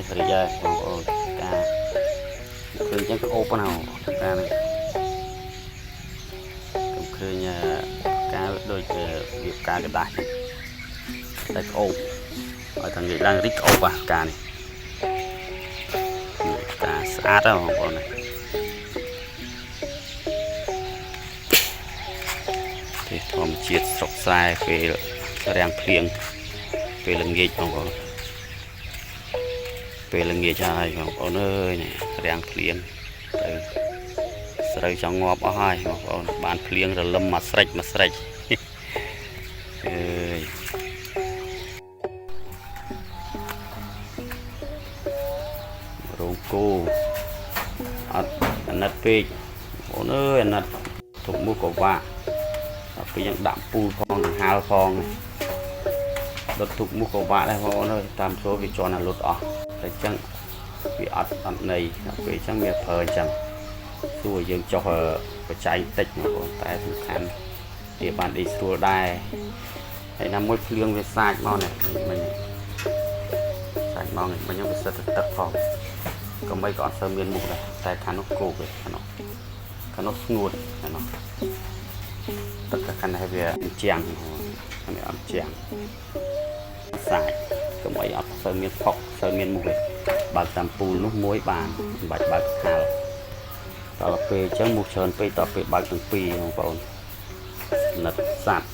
នេះរីយ៉ាបងប្អូនការឃើញចឹងក៏អូបណាការនេះខ្ញុំឃើញការដូចវាការกระดาษតែក្អូបឲ្យតែនិយាយឡើងរីកក្អូបការនេះការស្អាតហ្នឹងបងប្អូនទេធម្មជាតិស្រុកខ្សែពេលរាំងភ្លៀងពេលល្ងាចបងប្អូនពេលល្ងាចហើយបងប្អូនអើយនេះរាំងភ្លៀងទៅស្រូវចង់ងាប់អស់ហើយបងប្អូនបានភ្លៀងរលឹមមកស្រេចអើយរោងគោអត់អាណិតពេកបងប្អូនអើយអាណិតទុកមុខក៏វាក់ដល់ពេលយើងដាក់ពូលផងដង្ហាលផងដុតទុកមុខក៏វាក់ដែរបងប្អូនអើយតាមចូលវាជន់អាលុតអស់តែអញ្ចឹងវាអត់ន័យដល់ពេលអញ្ចឹងវាប្រើអញ្ចឹងទោះយើងចុះបច្ច័យតិចបងប្អូនតែសំខាន់វាបានដេកស្រួលដែរហើយណាមួយភ្លៀងវាសាច់មកនេះមិញសាច់មកមិញខ្ញុំវាសិតទឹកផងក៏មិនក៏អត់សូវមានមុខដែរតែខាងនោះគោកទេខាងនោះស្ងួតខាងនោះទឹកខាងនេះវាជាងខាងនេះអត់ជាងសាច់ក៏មិនអត់សូវមានផុកសូវមានមុខទេបើកតាមពូលនោះមួយបានមិនបាច់បើកហាលដល់ពេលអញ្ចឹងមុខច្រើនពេកដល់ពេលបើកទាំងពីរបងប្អូនណិតសាច់